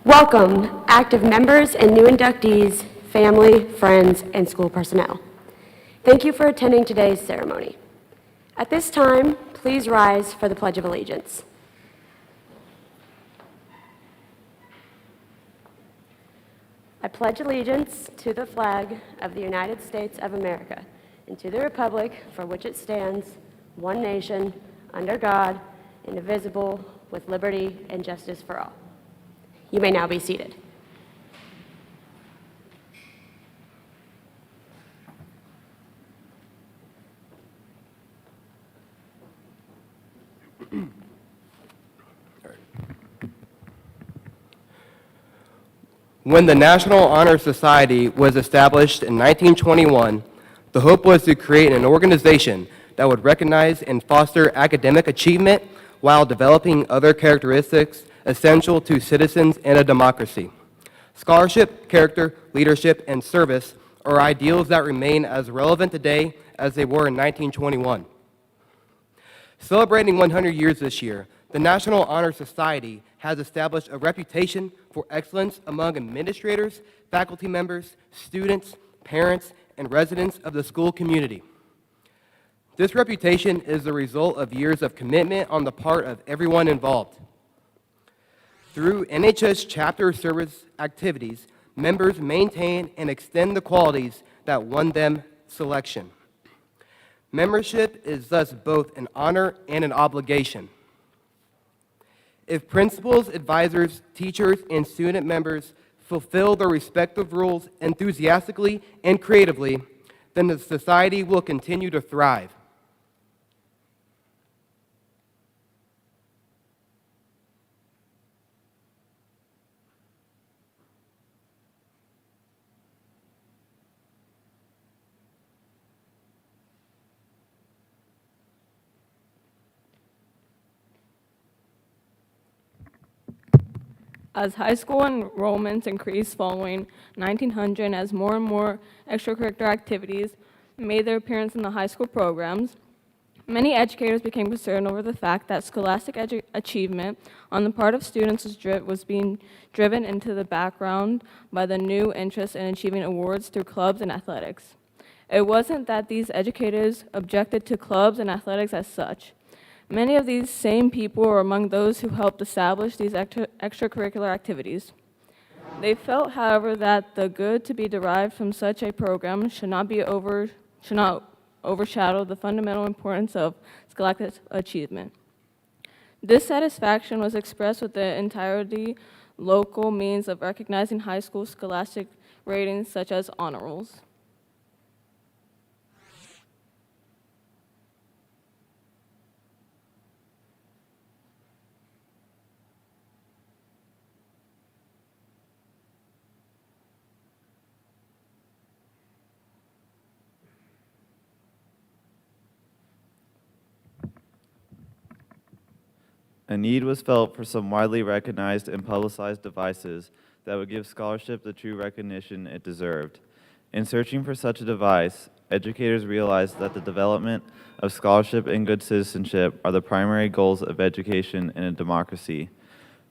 Welcome, active members and new inductees, family, friends, and school personnel. Thank you for attending today's ceremony. At this time, please rise for the Pledge of Allegiance. I pledge allegiance to the flag of the United States of America and to the republic for which it stands, one nation, under God, indivisible, with liberty and justice for all. You may now be seated. When the National Honor Society was established in 1921, the hope was to create an organization that would recognize and foster academic achievement while developing other characteristics essential to citizens in a democracy. Scholarship, character, leadership, and service are ideals that remain as relevant today as they were in 1921. Celebrating 100 years this year, the National Honor Society has established a reputation for excellence among administrators, faculty members, students, parents, and residents of the school community. This reputation is the result of years of commitment on the part of everyone involved. Through NHS chapter service activities, members maintain and extend the qualities that won them selection. Membership is thus both an honor and an obligation. If principals, advisors, teachers, and student members fulfill their respective roles enthusiastically and creatively, then the society will continue to thrive. As high school enrollments increased following 1900 and as more and more extracurricular activities made their appearance in the high school programs, many educators became concerned over the fact that scholastic achievement on the part of students was being driven into the background by the new interest in achieving awards through clubs and athletics. It wasn't that these educators objected to clubs and athletics as such. Many of these same people were among those who helped establish these extracurricular activities. They felt, however, that the good to be derived from such a program should not overshadow the fundamental importance of scholastic achievement. Dissatisfaction was expressed with the entirely local means of recognizing high school scholastic ratings such as honor rolls. A need was felt for some widely recognized and publicized devices that would give scholarship the true recognition it deserved. In searching for such a device, educators realized that the development of scholarship and good citizenship are the primary goals of education in a democracy.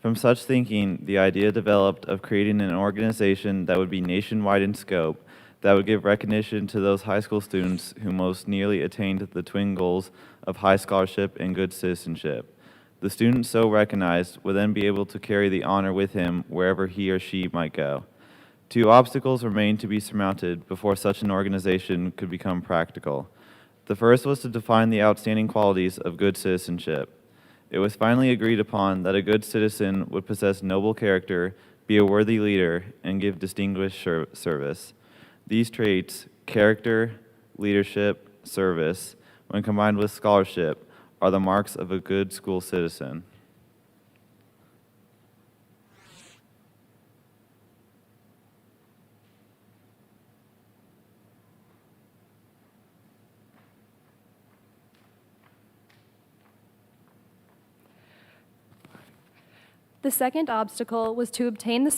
From such thinking, the idea developed of creating an organization that would be nationwide in scope, that would give recognition to those high school students who most nearly attained the twin goals of high scholarship and good citizenship. The student so recognized would then be able to carry the honor with him wherever he or she might go. Two obstacles remained to be surmounted before such an organization could become practical. The first was to define the outstanding qualities of good citizenship. It was finally agreed upon that a good citizen would possess noble character, be a worthy leader, and give distinguished service. These traits, character, leadership, service, when combined with scholarship, are the marks of a good school citizen. The second obstacle was to obtain the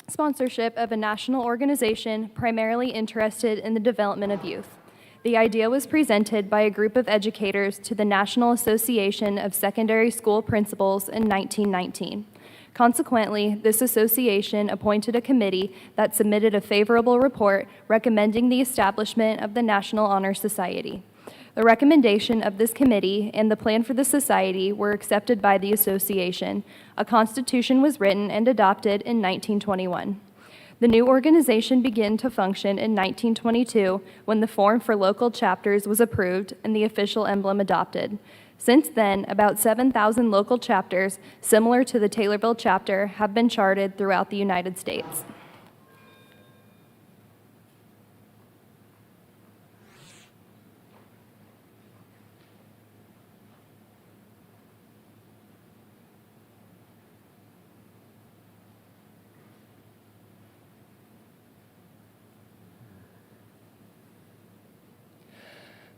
sponsorship of a national organization primarily interested in the development of youth. The idea was presented by a group of educators to the National Association of Secondary School Principals in 1919. Consequently, this association appointed a committee that submitted a favorable report recommending the establishment of the National Honor Society. The recommendation of this committee and the plan for the society were accepted by the association. A constitution was written and adopted in 1921. The new organization began to function in 1922 when the form for local chapters was approved and the official emblem adopted. Since then, about 7,000 local chapters, similar to the Taylorville chapter, have been charted throughout the United States.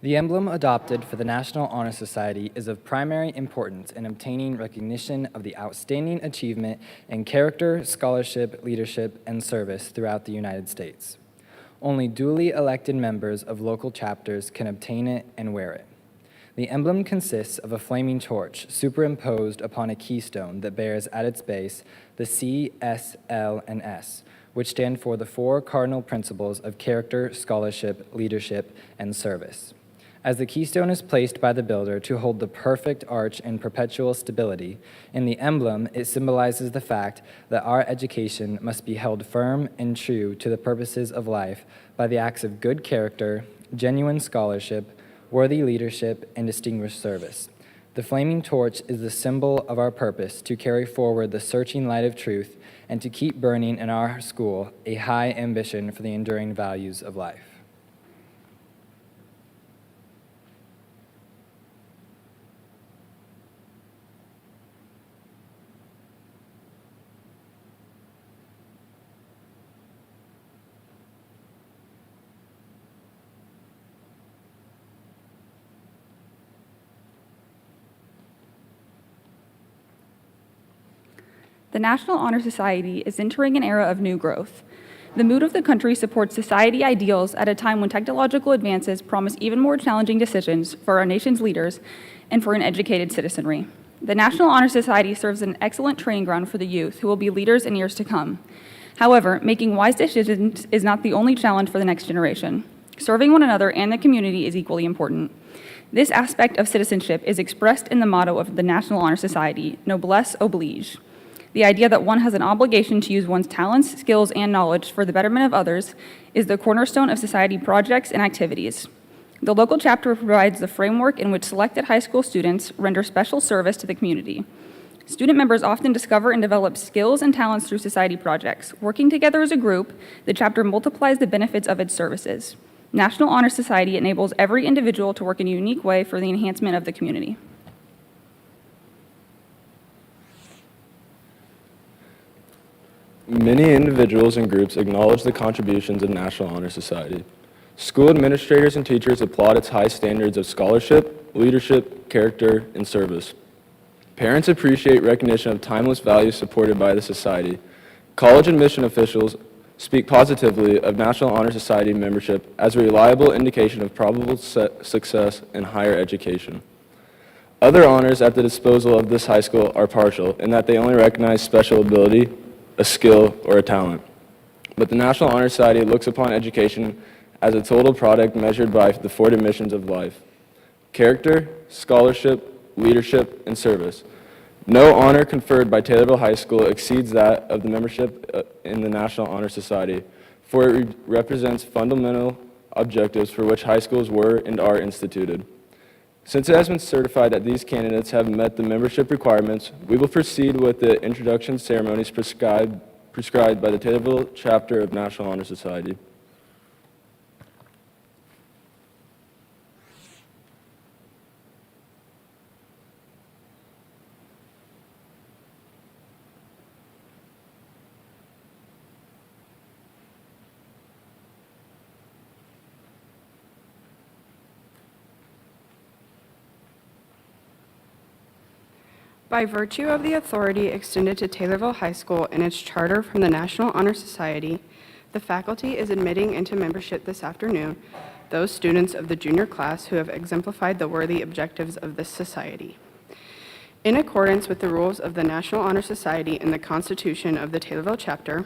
The emblem adopted for the National Honor Society is of primary importance in obtaining recognition of the outstanding achievement in character, scholarship, leadership, and service throughout the United States. Only duly elected members of local chapters can obtain it and wear it. The emblem consists of a flaming torch superimposed upon a keystone that bears at its base the C, S, L, and S, which stand for the four cardinal principles of character, scholarship, leadership, and service. As the keystone is placed by the builder to hold the perfect arch in perpetual stability, in the emblem it symbolizes the fact that our education must be held firm and true to the purposes of life by the acts of good character, genuine scholarship, worthy leadership, and distinguished service. The flaming torch is the symbol of our purpose to carry forward the searching light of truth and to keep burning in our school a high ambition for the enduring values of life. The National Honor Society is entering an era of new growth. The mood of the country supports society ideals at a time when technological advances promise even more challenging decisions for our nation's leaders and for an educated citizenry. The National Honor Society serves as an excellent training ground for the youth who will be leaders in years to come. However, making wise decisions is not the only challenge for the next generation. Serving one another and the community is equally important. This aspect of citizenship is expressed in the motto of the National Honor Society, noblesse oblige. The idea that one has an obligation to use one's talents, skills, and knowledge for the betterment of others is the cornerstone of society projects and activities. The local chapter provides the framework in which selected high school students render special service to the community. Student members often discover and develop skills and talents through society projects. Working together as a group, the chapter multiplies the benefits of its services. National Honor Society enables every individual to work in a unique way for the enhancement of the community. Many individuals and groups acknowledge the contributions of National Honor Society. School administrators and teachers applaud its high standards of scholarship, leadership, character, and service. Parents appreciate recognition of timeless values supported by the society. College admission officials speak positively of National Honor Society membership as a reliable indication of probable success in higher education. Other honors at the disposal of this high school are partial in that they only recognize special ability, a skill, or a talent. But the National Honor Society looks upon education as a total product measured by the four dimensions of life: character, scholarship, leadership, and service. No honor conferred by Taylorville High School exceeds that of the membership in the National Honor Society, for it represents fundamental objectives for which high schools were and are instituted. Since it has been certified that these candidates have met the membership requirements, we will proceed with the introduction ceremonies prescribed by the Taylorville chapter of National Honor Society. By virtue of the authority extended to Taylorville High School in its charter from the National Honor Society, the faculty is admitting into membership this afternoon those students of the junior class who have exemplified the worthy objectives of this society. In accordance with the rules of the National Honor Society and the Constitution of the Taylorville Chapter,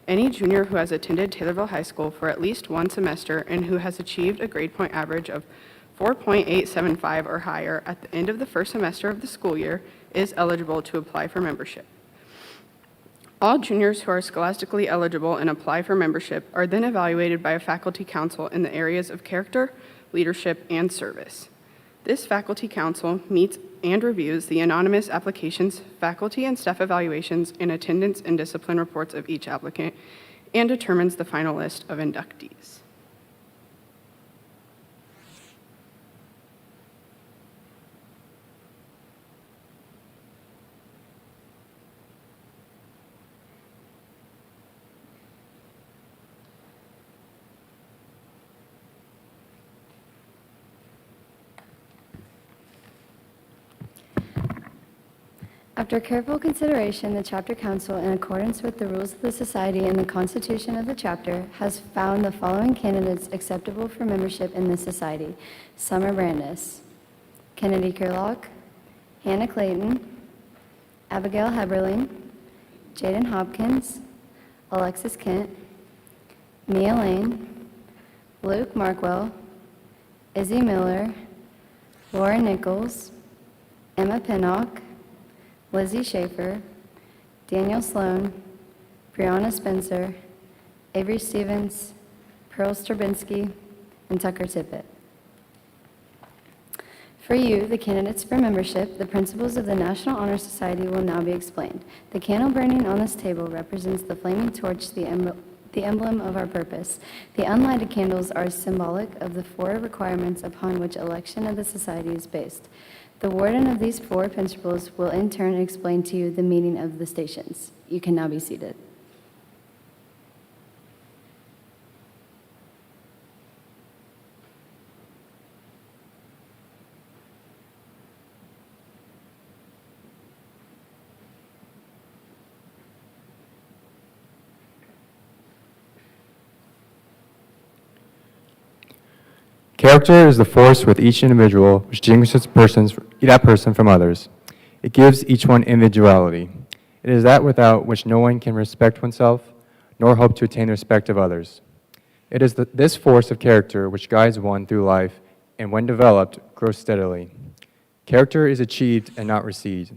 any junior who has attended Taylorville High School for at least one semester and who has achieved a grade point average of 4.875 or higher at the end of the first semester of the school year is eligible to apply for membership. All juniors who are scholastically eligible and apply for membership are then evaluated by a faculty council in the areas of character, leadership, and service. This faculty council meets and reviews the anonymous applications, faculty and staff evaluations, and attendance and discipline reports of each applicant, and determines the final list of inductees. After careful consideration, the Chapter Council, in accordance with the rules of the Society and the Constitution of the Chapter, has found the following candidates acceptable for membership in the Society: Summer Brandis, Kennedy Kerlock, Hannah Clayton, Abigail Heberling, Jaden Hopkins, Alexis Kent, Mia Lane, Luke Markwell, Izzy Miller, Laura Nichols, Emma Pinnock, Lizzie Schaefer, Daniel Sloan, Brianna Spencer, Avery Stevens, Pearl Strabinsky, and Tucker Tippett. For you, the candidates for membership, the principles of the National Honor Society will now be explained. The candle burning on this table represents the flaming torch, the emblem of our purpose. The unlighted candles are symbolic of the 4 requirements upon which election of the Society is based. The warden of these 4 principles will in turn explain to you the meaning of the stations. You can now be seated. Character is the force with each individual which distinguishes that person from others. It gives each one individuality. It is that without which no one can respect oneself, nor hope to attain the respect of others. It is this force of character which guides one through life, and when developed, grows steadily. Character is achieved and not received.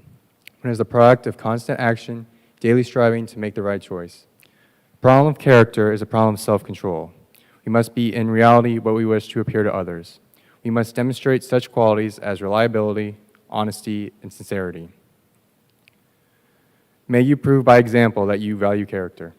It is the product of constant action, daily striving to make the right choice. The problem of character is a problem of self-control. We must be in reality what we wish to appear to others. We must demonstrate such qualities as reliability, honesty, and sincerity. May you prove by example that you value character.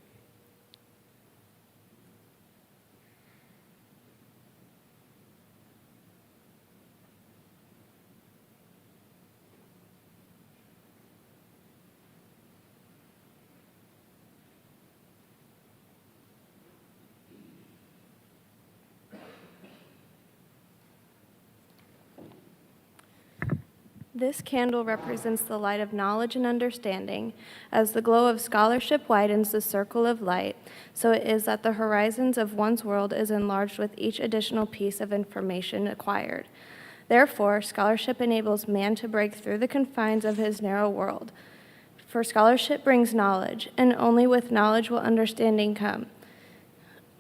This candle represents the light of knowledge and understanding. As the glow of scholarship widens the circle of light, so it is that the horizons of one's world is enlarged with each additional piece of information acquired. Therefore, scholarship enables man to break through the confines of his narrow world. For scholarship brings knowledge, and only with knowledge will understanding come.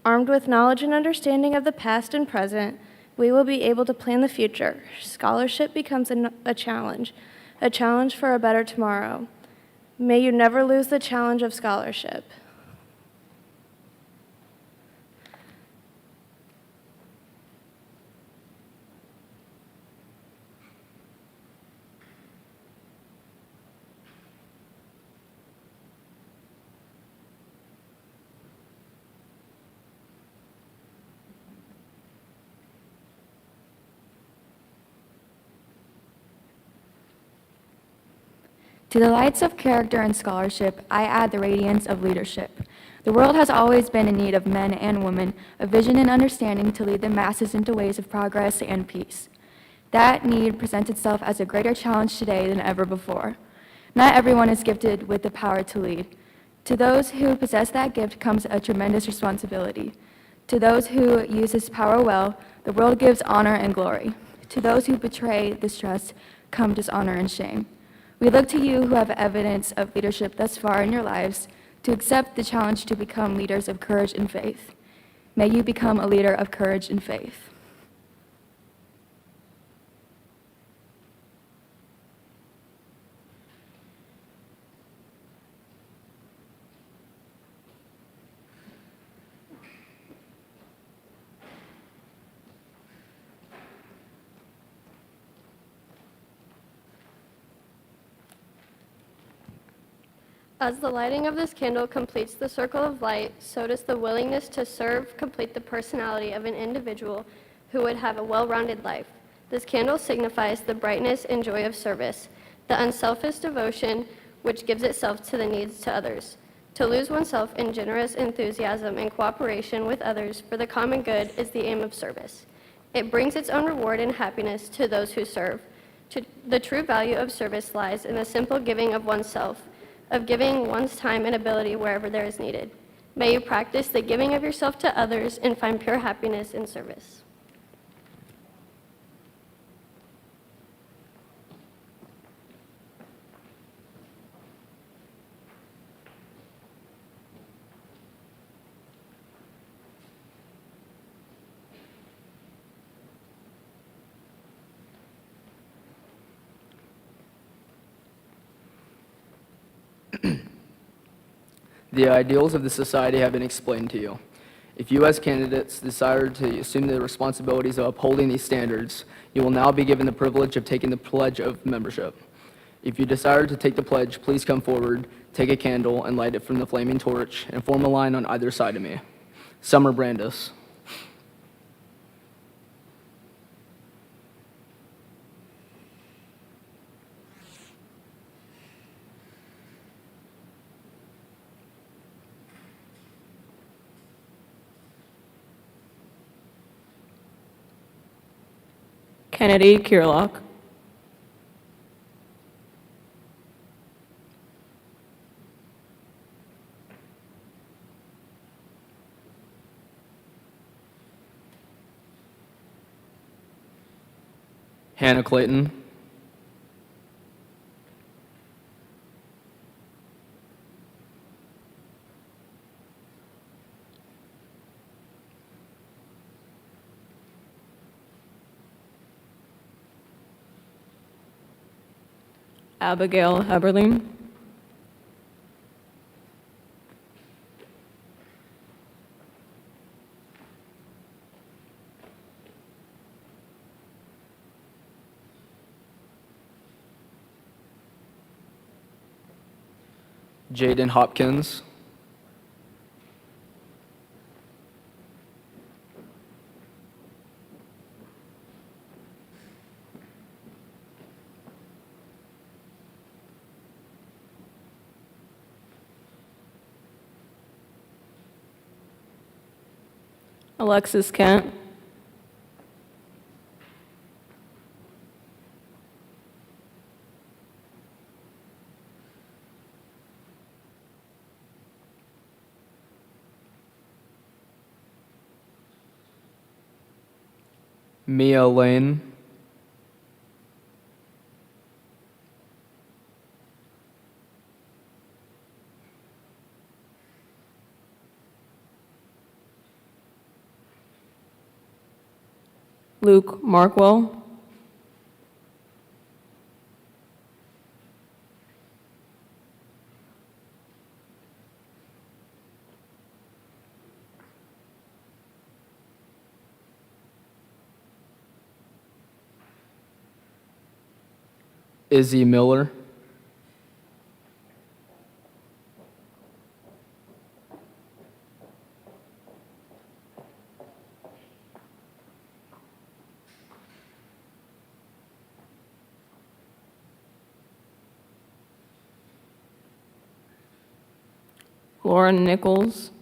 Armed with knowledge and understanding of the past and present, we will be able to plan the future. Scholarship becomes a challenge for a better tomorrow. May you never lose the challenge of scholarship. To the lights of character and scholarship, I add the radiance of leadership. The world has always been in need of men and women, of vision and understanding to lead the masses into ways of progress and peace. That need presents itself as a greater challenge today than ever before. Not everyone is gifted with the power to lead. To those who possess that gift comes a tremendous responsibility. To those who use this power well, the world gives honor and glory. To those who betray this trust come dishonor and shame. We look to you who have evidence of leadership thus far in your lives to accept the challenge to become leaders of courage and faith. May you become a leader of courage and faith. As the lighting of this candle completes the circle of light, so does the willingness to serve complete the personality of an individual who would have a well-rounded life. This candle signifies the brightness and joy of service, the unselfish devotion which gives itself to the needs to others. To lose oneself in generous enthusiasm and cooperation with others for the common good is the aim of service. It brings its own reward and happiness to those who serve. The true value of service lies in the simple giving of oneself, of giving one's time and ability wherever there is needed. May you practice the giving of yourself to others and find pure happiness in service. The ideals of the society have been explained to you. If you as candidates desire to assume the responsibilities of upholding these standards, you will now be given the privilege of taking the pledge of membership. If you desire to take the pledge, please come forward, take a candle, and light it from the flaming torch, and form a line on either side of me. Summer Brandis. Kennedy Kirlock. Hannah Clayton. Abigail Heberling. Jaden Hopkins. Alexis Kent. Mia Lane. Luke Markwell. Izzy Miller. Lauren Nichols.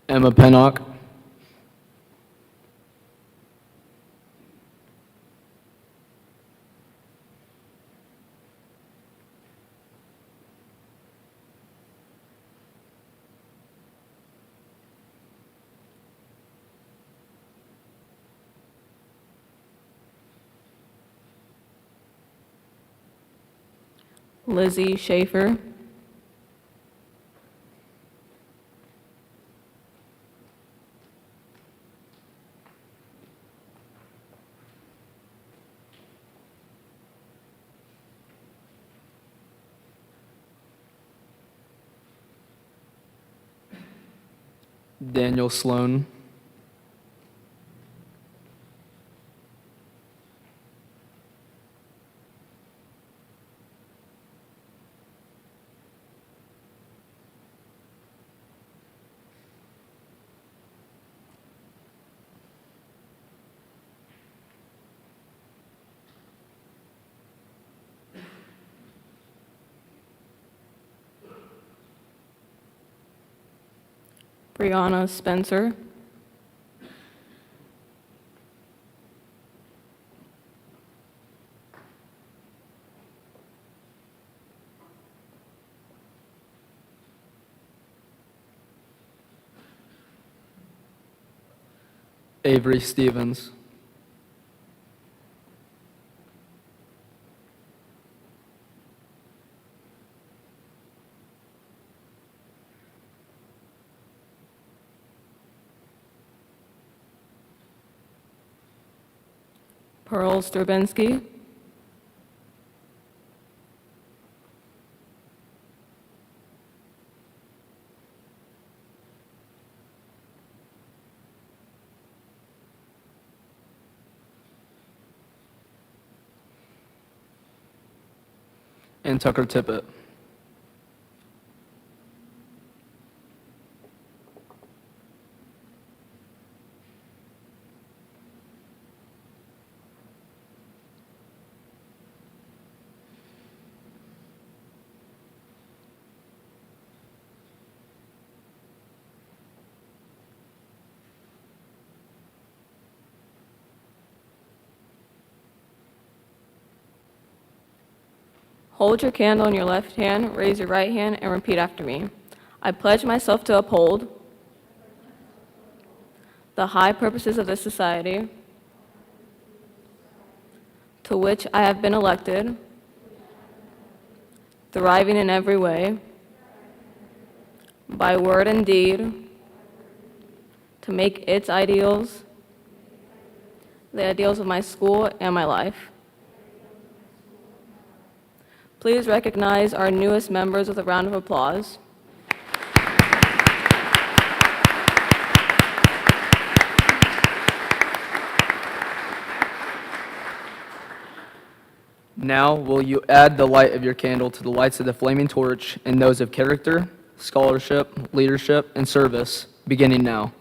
Emma Pennock. Lizzie Schaefer, Daniel Sloan, Brianna Spencer, Avery Stevens, Pearl Stravinsky, and Tucker Tippett. hold your candle in your left hand, raise your right hand, and repeat after me. I pledge myself to uphold the high purposes of this society to which I have been elected, thriving in every way, by word and deed, to make its ideals the ideals of my school and my life. Please recognize our newest members with a round of applause. Now, will you add the light of your candle to the lights of the flaming torch and those of character, scholarship, leadership, and service, beginning now?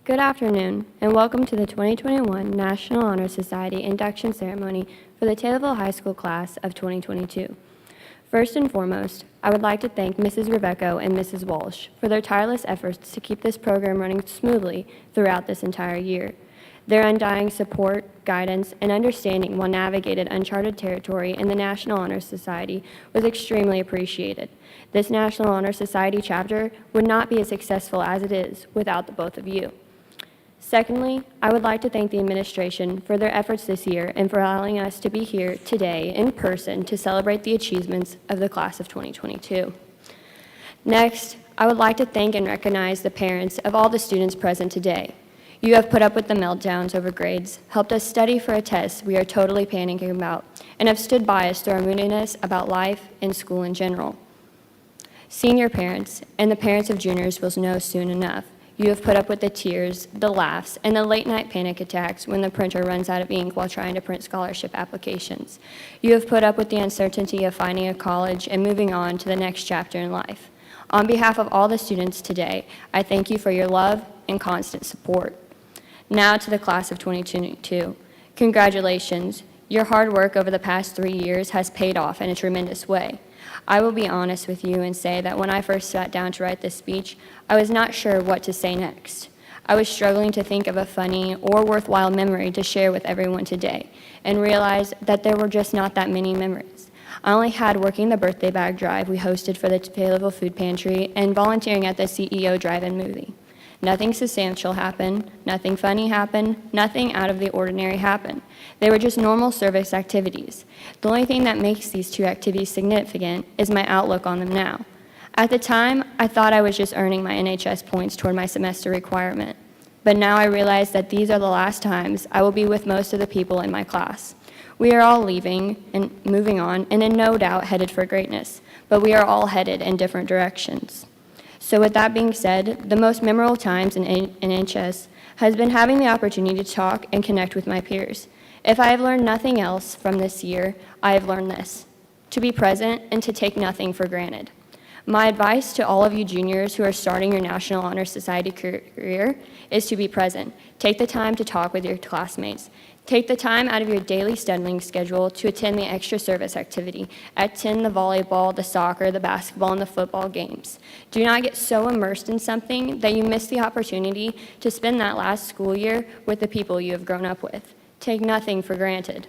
Good afternoon, and welcome to the 2021 National Honor Society induction ceremony for the Taylorville High School class of 2022. First and foremost, I would like to thank Mrs. Rebecco and Mrs. Walsh for their tireless efforts to keep this program running smoothly throughout this entire year. Their undying support, guidance, and understanding while navigating uncharted territory in the National Honor Society was extremely appreciated. This National Honor Society chapter would not be as successful as it is without the both of you. Secondly, I would like to thank the administration for their efforts this year and for allowing us to be here today in person to celebrate the achievements of the class of 2022. Next, I would like to thank and recognize the parents of all the students present today. You have put up with the meltdowns over grades, helped us study for a test we are totally panicking about, and have stood by us through our moodiness about life and school in general. Senior parents and the parents of juniors will know soon enough. You have put up with the tears, the laughs, and the late-night panic attacks when the printer runs out of ink while trying to print scholarship applications. You have put up with the uncertainty of finding a college and moving on to the next chapter in life. On behalf of all the students today, I thank you for your love and constant support. Now to the class of 2022. Congratulations. Your hard work over the past 3 years has paid off in a tremendous way. I will be honest with you and say that when I first sat down to write this speech, I was not sure what to say next. I was struggling to think of a funny or worthwhile memory to share with everyone today and realized that there were just not that many memories. I only had working the birthday bag drive we hosted for the Taylorville Food Pantry and volunteering at the CEO Drive-In movie. Nothing substantial happened, nothing funny happened, nothing out of the ordinary happened. They were just normal service activities. The only thing that makes these two activities significant is my outlook on them now. At the time, I thought I was just earning my NHS points toward my semester requirement. But now I realize that these are the last times I will be with most of the people in my class. We are all leaving and moving on and in no doubt headed for greatness, but we are all headed in different directions. So with that being said, the most memorable times in NHS has been having the opportunity to talk and connect with my peers. If I have learned nothing else from this year, I have learned this: to be present and to take nothing for granted. My advice to all of you juniors who are starting your National Honor Society career is to be present. Take the time to talk with your classmates. Take the time out of your daily studying schedule to attend the extra service activity, attend the volleyball, the soccer, the basketball, and the football games. Do not get so immersed in something that you miss the opportunity to spend that last school year with the people you have grown up with. Take nothing for granted.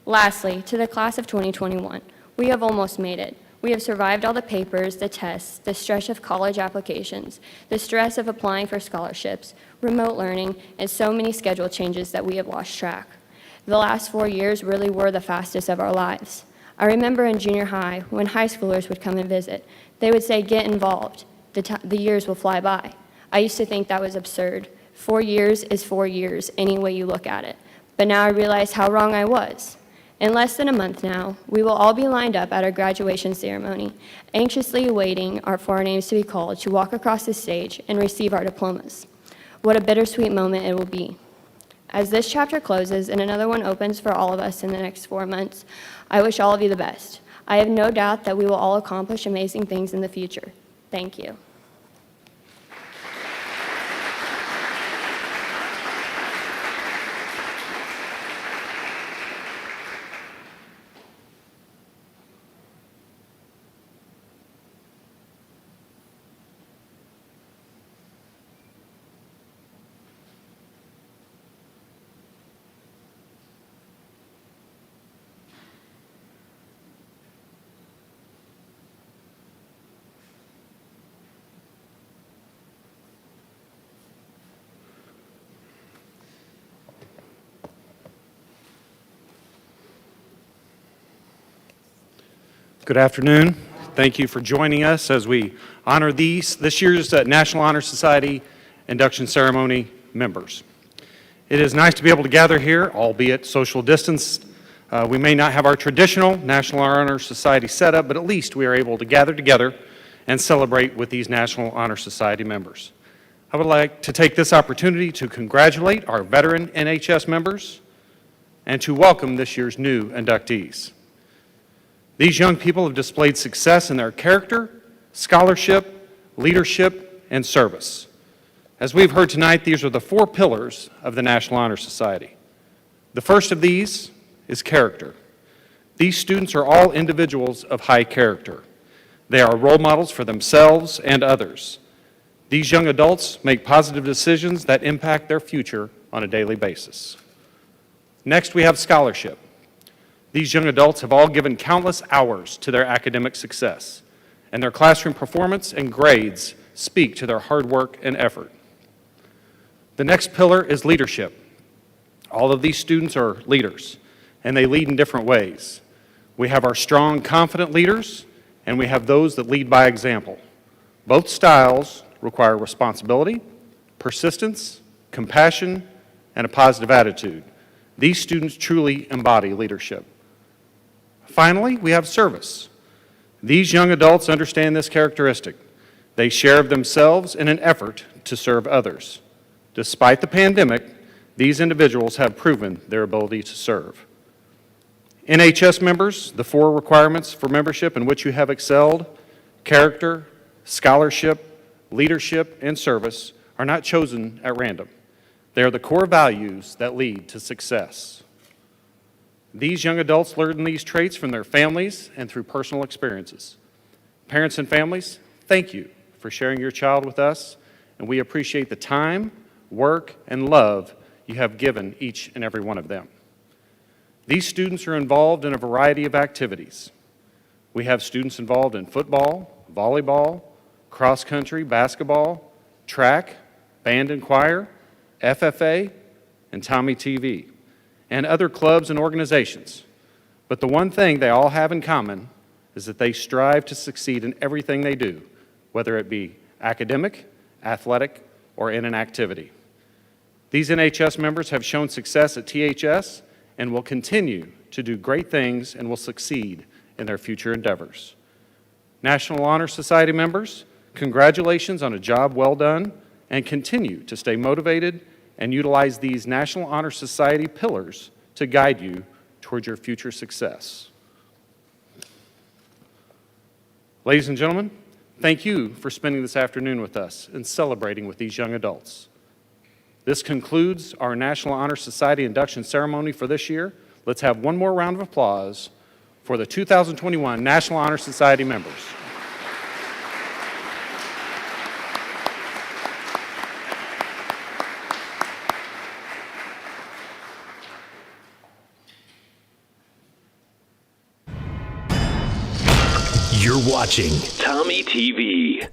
Lastly, to the class of 2021, we have almost made it. We have survived all the papers, the tests, the stress of college applications, the stress of applying for scholarships, remote learning, and so many schedule changes that we have lost track. The last 4 years really were the fastest of our lives. I remember in junior high, when high schoolers would come and visit, they would say, "Get involved. The years will fly by." I used to think that was absurd. 4 years is 4 years, any way you look at it. But now I realize how wrong I was. In less than a month now, we will all be lined up at our graduation ceremony, anxiously awaiting for our names to be called to walk across the stage and receive our diplomas. What a bittersweet moment it will be. As this chapter closes and another one opens for all of us in the next 4 months, I wish all of you the best. I have no doubt that we will all accomplish amazing things in the future. Thank you. Good afternoon. Thank you for joining us as we honor this year's National Honor Society induction ceremony members. It is nice to be able to gather here, albeit social distance. We may not have our traditional National Honor Society setup, but at least we are able to gather together and celebrate with these National Honor Society members. I would like to take this opportunity to congratulate our veteran NHS members and to welcome this year's new inductees. These young people have displayed success in their character, scholarship, leadership, and service. As we've heard tonight, these are the 4 pillars of the National Honor Society. The first of these is character. These students are all individuals of high character. They are role models for themselves and others. These young adults make positive decisions that impact their future on a daily basis. Next, we have scholarship. These young adults have all given countless hours to their academic success, and their classroom performance and grades speak to their hard work and effort. The next pillar is leadership. All of these students are leaders, and they lead in different ways. We have our strong, confident leaders, and we have those that lead by example. Both styles require responsibility, persistence, compassion, and a positive attitude. These students truly embody leadership. Finally, we have service. These young adults understand this characteristic. They share of themselves in an effort to serve others. Despite the pandemic, these individuals have proven their ability to serve. NHS members, the 4 requirements for membership in which you have excelled, character, scholarship, leadership, and service, are not chosen at random. They are the core values that lead to success. These young adults learn these traits from their families and through personal experiences. Parents and families, thank you for sharing your child with us, and we appreciate the time, work, and love you have given each and every one of them. These students are involved in a variety of activities. We have students involved in football, volleyball, cross country, basketball, track, band and choir, FFA, and Tommy TV, and other clubs and organizations. But the one thing they all have in common is that they strive to succeed in everything they do, whether it be academic, athletic, or in an activity. These NHS members have shown success at THS and will continue to do great things and will succeed in their future endeavors. National Honor Society members, congratulations on a job well done, and continue to stay motivated and utilize these National Honor Society pillars to guide you toward your future success. Ladies and gentlemen, thank you for spending this afternoon with us and celebrating with these young adults. This concludes our National Honor Society induction ceremony for this year. Let's have one more round of applause for the 2021 National Honor Society members. You're watching Tommy TV.